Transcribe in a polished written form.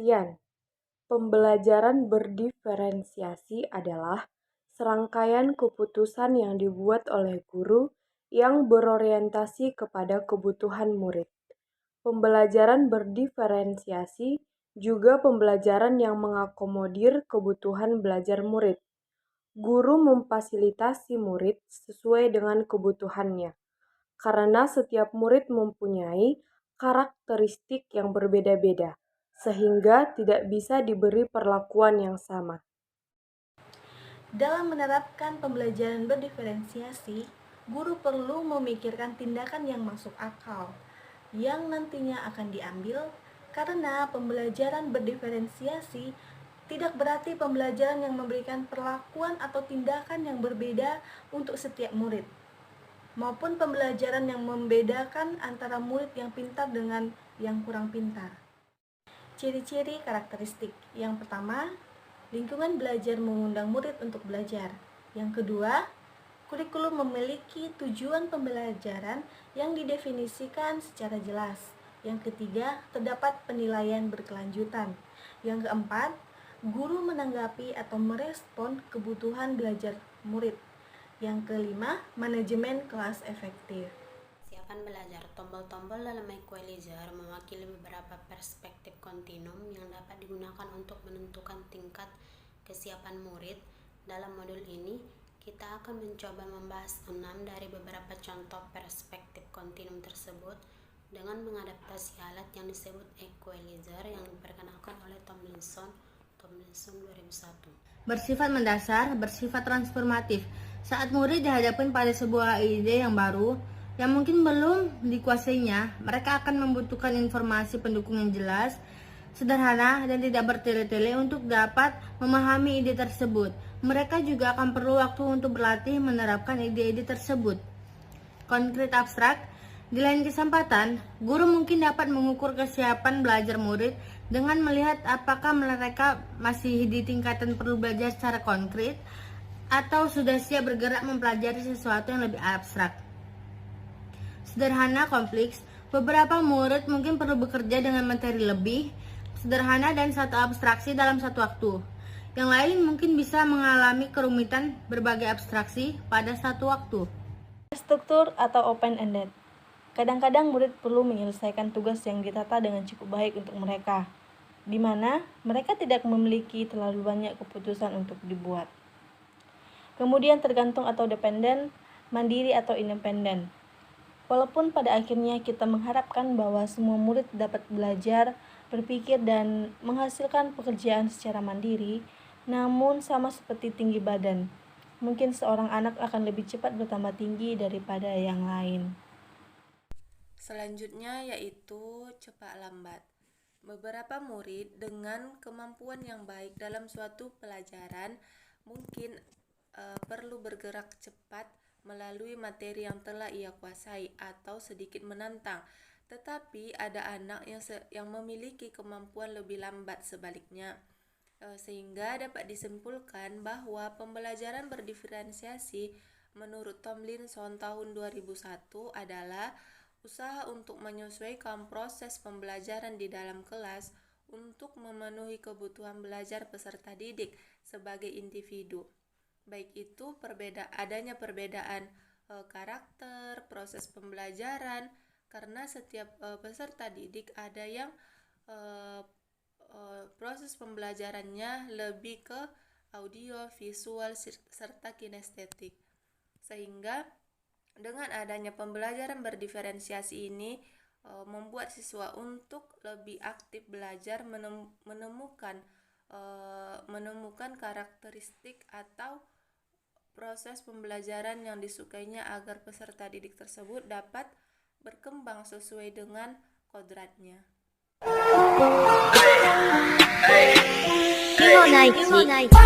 Pengertian pembelajaran berdiferensiasi adalah serangkaian keputusan yang dibuat oleh guru yang berorientasi kepada kebutuhan murid. Pembelajaran berdiferensiasi juga pembelajaran yang mengakomodir kebutuhan belajar murid. Guru memfasilitasi murid sesuai dengan kebutuhannya, karena setiap murid mempunyai karakteristik yang berbeda-beda, sehingga tidak bisa diberi perlakuan yang sama. Dalam menerapkan pembelajaran berdiferensiasi, guru perlu memikirkan tindakan yang masuk akal, yang nantinya akan diambil karena pembelajaran berdiferensiasi tidak berarti pembelajaran yang memberikan perlakuan atau tindakan yang berbeda untuk setiap murid, maupun pembelajaran yang membedakan antara murid yang pintar dengan yang kurang pintar. Ciri-ciri karakteristik. Yang pertama, lingkungan belajar mengundang murid untuk belajar. Yang kedua, kurikulum memiliki tujuan pembelajaran yang didefinisikan secara jelas. Yang ketiga, terdapat penilaian berkelanjutan. Yang keempat, guru menanggapi atau merespon kebutuhan belajar murid. Yang kelima, manajemen kelas efektif. Kesiapan belajar. Tombol-tombol dalam equalizer mewakili beberapa perspektif kontinum yang dapat digunakan untuk menentukan tingkat kesiapan murid. Dalam modul ini, kita akan mencoba membahas 6 dari beberapa contoh perspektif kontinum tersebut dengan mengadaptasi alat yang disebut equalizer yang diperkenalkan oleh Tomlinson 2001. Bersifat mendasar, bersifat transformatif. Saat murid dihadapkan pada sebuah ide yang baru, yang mungkin belum dikuasainya, mereka akan membutuhkan informasi pendukung yang jelas, sederhana, dan tidak bertele-tele untuk dapat memahami ide tersebut. Mereka juga akan perlu waktu untuk berlatih menerapkan ide-ide tersebut. Konkret abstrak. Di lain kesempatan, guru mungkin dapat mengukur kesiapan belajar murid dengan melihat apakah mereka masih di tingkatan perlu belajar secara konkret atau sudah siap bergerak mempelajari sesuatu yang lebih abstrak. Sederhana kompleks, beberapa murid mungkin perlu bekerja dengan materi lebih sederhana dan satu abstraksi dalam satu waktu. Yang lain mungkin bisa mengalami kerumitan berbagai abstraksi pada satu waktu. Struktur atau open-ended. Kadang-kadang murid perlu menyelesaikan tugas yang ditata dengan cukup baik untuk mereka, di mana mereka tidak memiliki terlalu banyak keputusan untuk dibuat. Kemudian tergantung atau dependen, mandiri atau independen. Walaupun pada akhirnya kita mengharapkan bahwa semua murid dapat belajar, berpikir, dan menghasilkan pekerjaan secara mandiri, namun sama seperti tinggi badan, mungkin seorang anak akan lebih cepat bertambah tinggi daripada yang lain. Selanjutnya yaitu cepat lambat. Beberapa murid dengan kemampuan yang baik dalam suatu pelajaran mungkin perlu bergerak cepat melalui materi yang telah ia kuasai atau sedikit menantang. Tetapi ada anak yang memiliki kemampuan lebih lambat sebaliknya. Sehingga dapat disimpulkan bahwa pembelajaran berdiferensiasi menurut Tomlinson tahun 2001 adalah usaha untuk menyesuaikan proses pembelajaran di dalam kelas untuk memenuhi kebutuhan belajar peserta didik sebagai individu. Baik itu adanya perbedaan karakter, proses pembelajaran, karena setiap peserta didik ada yang proses pembelajarannya lebih ke audio, visual, serta kinestetik. Sehingga dengan adanya pembelajaran berdiferensiasi ini membuat siswa untuk lebih aktif belajar, menemukan karakteristik atau proses pembelajaran yang disukainya agar peserta didik tersebut dapat berkembang sesuai dengan kodratnya. Imo Naichi.